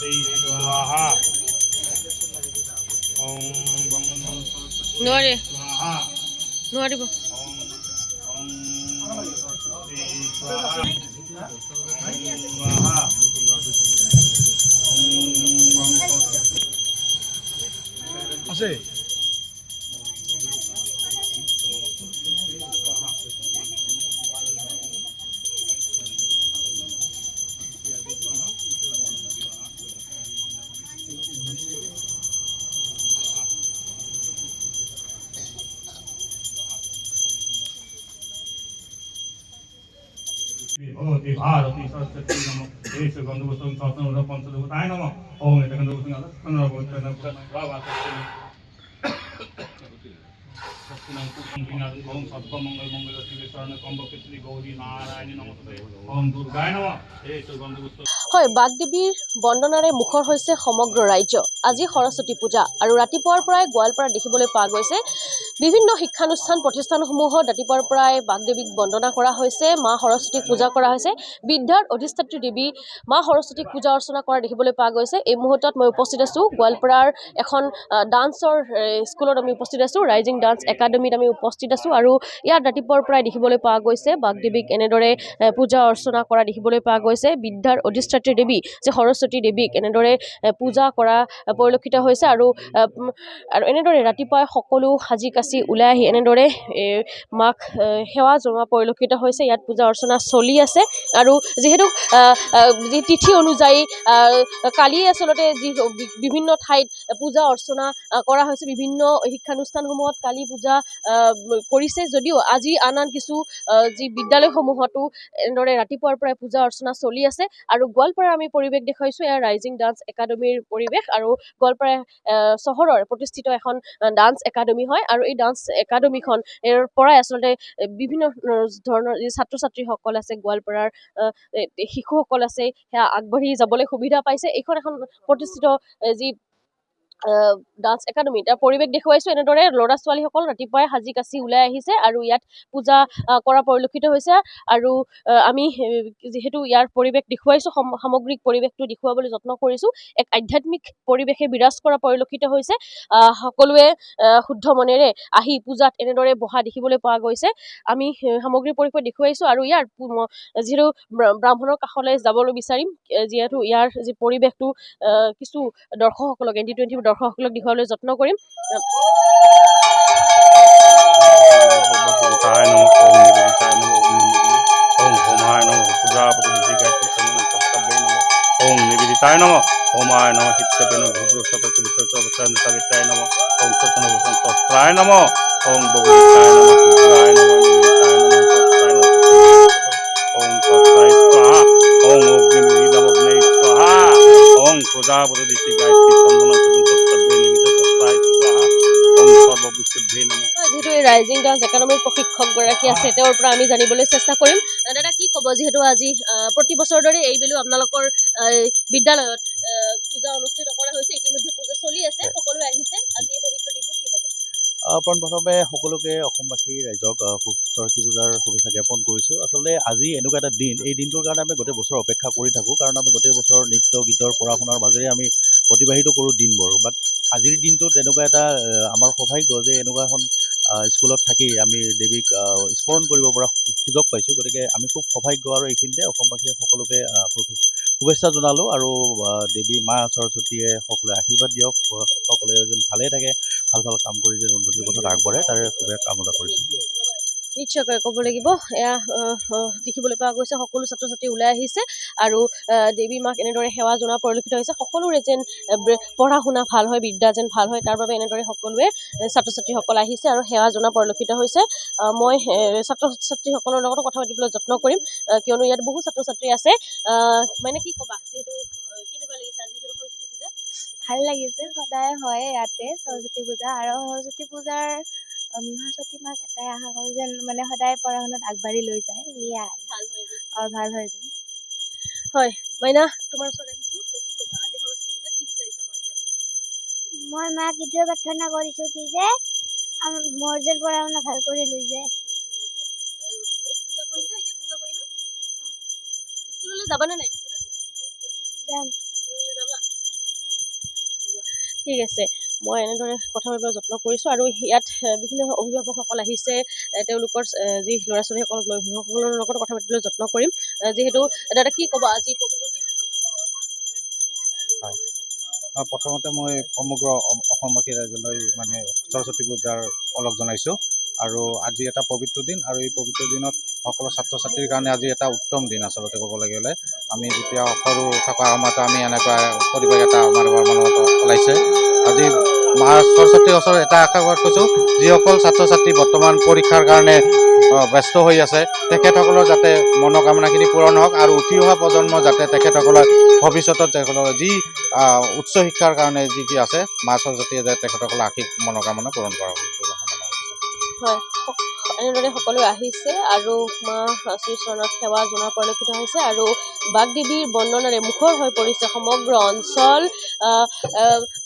स्वाहा ओम बम নোৱাৰে स्वाहा নোৱাৰিব ओम स्वाहा स्वाहा আছে भगवती भारती सरस्वती नमः देश गंधुवसं सहस्रनाम पंचदेवताय नमः ओम एत गंधुवसं अनर्वचनं प्रभावसं ओम सर्वमंगल मंगल शिवे शरण कम्बके श्री गौरी नारायणी नमस्ते ओम दुर्गाय नमः देश गंधुवसं হয় বাগদেৱীৰ বন্দনাৰে মুখৰ হৈছে সমগ্ৰ ৰাজ্য আজি সৰস্বতী পূজা আৰু ৰাতিপুৱাৰ পৰাই গোৱালপাৰাত দেখিবলৈ পোৱা গৈছে বিভিন্ন শিক্ষানুষ্ঠান প্ৰতিষ্ঠানসমূহত ৰাতিপুৱাৰ পৰাই বাগদেৱীক বন্দনা কৰা হৈছে মা সৰস্বতীক পূজা কৰা হৈছে বিদ্যাৰ অধিষ্ঠাত্ৰী দেৱী মা সৰস্বতীক পূজা অৰ্চনা কৰা দেখিবলৈ পোৱা গৈছে এই মুহূৰ্তত মই উপস্থিত আছো গোৱালপাৰাৰ এখন ডান্সৰ স্কুলত আমি উপস্থিত আছো ৰাইজিং ডান্স একাডেমীত আমি উপস্থিত আছো আৰু ইয়াত ৰাতিপুৱাৰ পৰাই দেখিবলৈ পোৱা গৈছে বাগদেৱীক এনেদৰে পূজা অৰ্চনা কৰা দেখিবলৈ পোৱা গৈছে বিদ্যাৰ অধিষ্ঠাত্ৰী দেৱী যে সৰস্বতী দেৱীক এনেদৰে পূজা কৰা পৰিলক্ষিত হৈছে আৰু এনেদৰে ৰাতিপুৱাই সকলো সাজি কাচি ওলাই আহি এনেদৰে মাক সেৱা জনোৱা পৰিলক্ষিত হৈছে ইয়াত পূজা অৰ্চনা চলি আছে আৰু যিহেতু যি তিথি অনুযায়ী কালি আচলতে যি বিভিন্ন ঠাইত পূজা অৰ্চনা কৰা হৈছে বিভিন্ন শিক্ষানুষ্ঠানসমূহত কালি পূজা কৰিছে যদিও আজি আন কিছু যি বিদ্যালয়সমূহতো এনেদৰে ৰাতিপুৱাৰ পৰাই পূজা অৰ্চনা চলি আছে আৰু গোৱালপাৰা আমি পৰিৱেশ দেখুৱাইছো এয়া ৰাইজিং ডান্স একাডেমীৰ পৰিৱেশ আৰু গোৱালপাৰা চহৰৰ প্ৰতিষ্ঠিত এখন ডান্স একাডেমী হয় আৰু এই ডান্স একাডেমীখন পৰাই আচলতে বিভিন্ন ধৰণৰ যি ছাত্ৰ ছাত্ৰীসকল আছে গোৱালপাৰাৰ শিশুসকল আছে সেয়া আগবাঢ়ি যাবলৈ সুবিধা পাইছে এইখন এখন প্ৰতিষ্ঠিত যি ডান্স একাডেমী তাৰ পৰিৱেশ দেখুৱাইছো এনেদৰে ল'ৰা ছোৱালীসকল ৰাতিপুৱাই সাজি কাচি ওলাই আহিছে আৰু ইয়াত পূজা কৰা পৰিলক্ষিত হৈছে আৰু আমি যিহেতু ইয়াৰ পৰিৱেশ দেখুৱাইছো সামগ্ৰিক পৰিৱেশটো দেখুৱাবলৈ যত্ন কৰিছো এক আধ্যাত্মিক পৰিৱেশে বিৰাজ কৰা পৰিলক্ষিত হৈছে সকলোৱে শুদ্ধ মনেৰে আহি পূজাত এনেদৰে বহা দেখিবলৈ পোৱা গৈছে আমি সামগ্ৰিক পৰিৱেশ দেখুৱাইছো আৰু ইয়াৰ যিহেতু ব্ৰাহ্মণৰ কাষলৈ যাবলৈ বিচাৰিম যিহেতু ইয়াৰ যি পৰিৱেশটো কিছু দৰ্শকসকলক ND20 দৰ্শকসকলক দেখুৱাবলৈ যত্ন কৰিম ओम निवेदिताय नमः ओमाय नमः चित्तपेन भूभ्रसतचवित्राय नमः ओम सतनवसंत्राय नमः ओम भगवताय नमः भूभ्राय नमः निवेदिताय नमः सत्ताय नमः ओम सत्ताय स्वाहा ओम अग्निर्विदमग्ने स्वाहा ओम प्रजापति दिशि गायत्री चंदन चतुर्सत्तभे निवेदित सत्ताय स्वाहा ओम सर्वभूतभे नमः যেহেতু এই ৰাইজিং ডান্স একাডেমীৰ প্ৰশিক্ষকগৰাকী আছে তেওঁৰ পৰা আমি জানিবলৈ চেষ্টা কৰিম দাদা কি ক'ব যিহেতু আজি প্ৰতি বছৰ দৰে এইবেলিও আপোনালোকৰ বিদ্যালয়ত পূজা অনুষ্ঠিত কৰা হৈছে ইতিমধ্যে পূজা চলি আছে সকলোৱে আহিছে আজি এই পবিত্ৰ দিনটোত কি ক'ব পোনপ্ৰথমে সকলোকে অসমবাসী ৰাইজক সৰস্বতী পূজাৰ শুভেচ্ছা জ্ঞাপন কৰিছোঁ আচলতে আজি এনেকুৱা এটা দিন এই দিনটোৰ কাৰণে আমি গোটেই বছৰ অপেক্ষা কৰি থাকোঁ কাৰণ আমি গোটেই বছৰ নৃত্য গীতৰ পঢ়া শুনাৰ মাজেৰে আমি অতিবাহিত কৰোঁ দিনবোৰ বাট আজিৰ দিনটোত এনেকুৱা এটা আমাৰ সৌভাগ্য যে এনেকুৱা এখন স্কুলত থাকি আমি দেৱীক স্মৰণ কৰিব পৰা সুযোগ পাইছোঁ গতিকে আমি খুব সৌভাগ্য আৰু এইখিনিতে অসমবাসীয়ে সকলোকে শুভেচ্ছা জনালোঁ আৰু দেৱী মা সৰস্বতীয়ে সকলোৱে আশীৰ্বাদ দিয়ক সকলোৱে যেন ভালে থাকে ভাল ভাল কাম কৰি যেন উন্নতিৰ পথত আগবাঢ়ে তাৰে খুবেই কামনা কৰিছোঁ নিশ্চয়কৈ ক'ব লাগিব এয়া দেখিবলৈ পোৱা গৈছে সকলো ছাত্ৰ ছাত্ৰী ওলাই আহিছে আৰু দেৱী মাক এনেদৰে সেৱা জনোৱা পৰিলক্ষিত হৈছে সকলোৰে যেন পঢ়া শুনা ভাল হয় বিদ্যা যেন ভাল হয় তাৰ বাবে এনেদৰে সকলোৱে ছাত্ৰ ছাত্ৰীসকল আহিছে আৰু সেৱা জনোৱা পৰিলক্ষিত হৈছে মই ছাত্ৰ ছাত্ৰীসকলৰ লগতো কথা পাতিবলৈ যত্ন কৰিম কিয়নো ইয়াত বহু ছাত্ৰ ছাত্ৰী আছে মানে কি ক'বা যিহেতু কেনেকুৱা লাগিছে আজি সৰস্বতী পূজা ভাল লাগিছে সদায় হয় ইয়াতে সৰস্বতী পূজা আৰু সৰস্বতী পূজাৰ সৰস্বতী মাক এটাই আশা কৰোঁ যেন মানে সদায় পঢ়া শুনাত আগবাঢ়ি লৈ যায় সেয়া ভাল হয় যেন হয় মাইনা তোমাৰ ওচৰত আহিছোঁ কি ক'বা আজি সৰস্বতী পূজা কি বিচাৰিছা মোৰ পৰা মই মাক এইটোৱে প্ৰাৰ্থনা কৰিছোঁ কি যে মোৰ যেন পঢ়া শুনা ভাল কৰি লৈ যায় পূজা কৰিছা এতিয়া পূজা কৰিবা স্কুললৈ যাবানে নাই যাম স্কুললৈ যাবা ঠিক আছে, মই এনেদৰে কথা পাতিবলৈ যত্ন কৰিছোঁ আৰু ইয়াত বিভিন্ন অভিভাৱকসকল আহিছে, তেওঁলোকৰ যি ল'ৰা ছোৱালীসকলক লৈ অভিভাৱকসকলৰ লগত কথা পাতিবলৈ যত্ন কৰিম। যিহেতু দাদা কি ক'ব আজি পবিত্ৰ প্ৰথমতে মই সমগ্ৰ অসমবাসী ৰাইজলৈ মানে সৰস্বতী পূজাৰ অলপ জনাইছোঁ আৰু আজি এটা পবিত্ৰ দিন আৰু এই পবিত্ৰ দিনত সকলো ছাত্ৰ ছাত্ৰীৰ কাৰণে আজি এটা উত্তম দিন আচলতে ক'বলৈ গ'লে। আমি যেতিয়া সৰু থকা সময়তো আমি এনেকুৱা পৰিৱেশ এটা আমাৰ মনত ওলাইছে। আজি মা সৰস্বতীৰ ওচৰত এটা আশা কৈছোঁ, যিসকল ছাত্ৰ ছাত্ৰী বৰ্তমান পৰীক্ষাৰ কাৰণে ব্যস্ত হৈ আছে তেখেতসকলৰ যাতে মনোকামনাখিনি পূৰণ হওক আৰু উঠি অহা প্ৰজন্ম যাতে তেখেতসকলৰ ভৱিষ্যতত তেখেতসকলৰ যি উচ্চ শিক্ষাৰ কাৰণে যি কি আছে মা সৰস্বতীয়ে যে তেখেতসকলৰ আশীষ মনোকামনা পূৰণ কৰা হয়, এনেদৰে সকলো আহিছে আৰু মা শ্ৰীচৰণত সেৱা জনোৱা পৰিলক্ষিত হৈছে আৰু বাগদেৱীৰ বন্দনাৰে মুখৰ হৈ পৰিছে সমগ্ৰ অঞ্চল।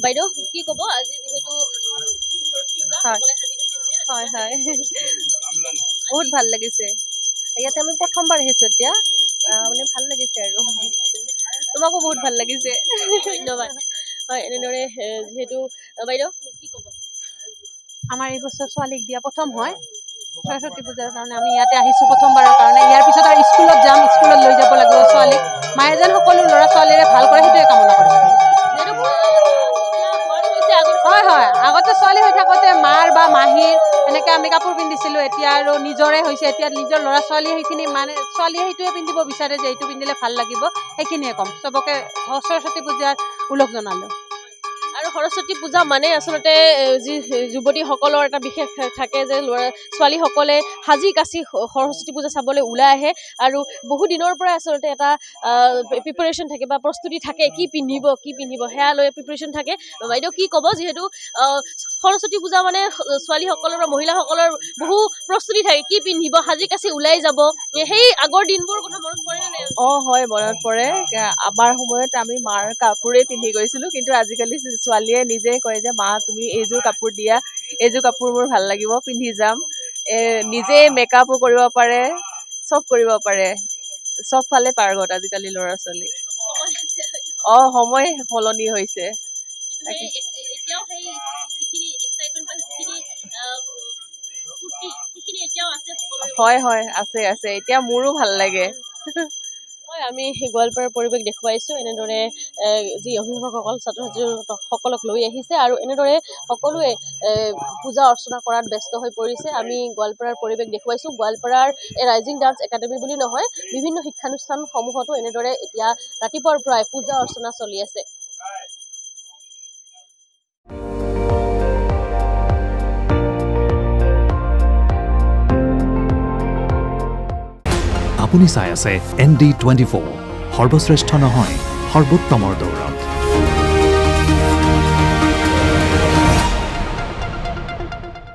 বাইদেউ কি ক'ব আজি যিহেতু হয় হয় বহুত ভাল লাগিছে। ইয়াতে আমি প্ৰথমবাৰ আহিছোঁ এতিয়া, মানে ভাল লাগিছে আৰু তোমাকো বহুত ভাল লাগিছে। ধন্যবাদ। হয়, এনেদৰে যিহেতু বাইদেউ কি ক'ব? আমাৰ এই বছৰ ছোৱালীক দিয়া প্ৰথম হয় সৰস্বতী পূজাৰ কাৰণে আমি ইয়াতে আহিছোঁ প্ৰথমবাৰৰ কাৰণে। ইয়াৰ পিছত আৰু স্কুলত যাম, স্কুলত লৈ যাব লাগিব ছোৱালীক। মায়ে যেন সকলো ল'ৰা ছোৱালীৰে ভাল কৰে সেইটোৱে কামনা কৰিছোঁ। হয় হয়, আগতে ছোৱালী হৈ থাকোঁতে মাৰ বা মাহীৰ এনেকৈ আমি কাপোৰ পিন্ধিছিলোঁ, এতিয়া আৰু নিজৰে হৈছে। এতিয়া নিজৰ ল'ৰা ছোৱালীয়ে সেইখিনি মানে ছোৱালীয়ে সেইটোৱে পিন্ধিব বিচাৰে যে এইটো পিন্ধিলে ভাল লাগিব, সেইখিনিয়ে ক'ম। চবকে সৰস্বতী পূজাৰ ওলগ জনালোঁ। আৰু সৰস্বতী পূজা মানে আচলতে যি যুৱতীসকলৰ এটা বিশেষ থাকে যে ছোৱালীসকলে সাজি কাচি সৰস্বতী পূজা চাবলৈ ওলাই আহে আৰু বহু দিনৰ পৰাই আচলতে এটা প্ৰিপাৰেশ্যন থাকে বা প্ৰস্তুতি থাকে, কি পিন্ধিব সেয়া লৈ প্ৰিপাৰেশ্যন থাকে। বাইদেউ কি ক'ব? যিহেতু সৰস্বতী পূজা মানে ছোৱালীসকলৰ বা মহিলাসকলৰ বহু প্ৰস্তুতি থাকে, কি পিন্ধিব, সাজি কাচি ওলাই যাব, সেই আগৰ দিনবোৰ কথা মনত পৰে নে? হয়, মনত পৰে। আমাৰ সময়ত আমি মাৰ কাপোৰেই পিন্ধি গৈছিলোঁ, কিন্তু আজিকালি ছোৱালীয়ে নিজে কয় যে মা তুমি এইযোৰ কাপোৰ দিয়া, এইযোৰ কাপোৰ মোৰ ভাল লাগিব, পিন্ধি যাম। নিজে মেকআপো কৰিব পাৰে, চব কৰিব পাৰে, চব ফালে পাৰ্গত আজিকালি ল'ৰা ছোৱালী। সময় সলনি হৈছে। হয় হয়, আছে আছে, এতিয়া মোৰো ভাল লাগে। হয়, আমি গোৱালপাৰাৰ পৰিৱেশ দেখুৱাইছোঁ। এনেদৰে যি অভিভাৱকসকল ছাত্ৰ ছাত্ৰীসকলক লৈ আহিছে আৰু এনেদৰে সকলোৱে পূজা অৰ্চনা কৰাত ব্যস্ত হৈ পৰিছে। আমি গোৱালপাৰাৰ পৰিৱেশ দেখুৱাইছোঁ। গোৱালপাৰাৰ ৰাইজিং ডান্স একাডেমী বুলি নহয়, বিভিন্ন শিক্ষানুষ্ঠানসমূহতো এনেদৰে এতিয়া ৰাতিপুৱাৰ পৰাই পূজা অৰ্চনা চলি আছে। আপুনি চাই আছে ND24, সৰ্বশ্ৰেষ্ঠ নহয় সৰ্বোত্তমৰ দৌৰা।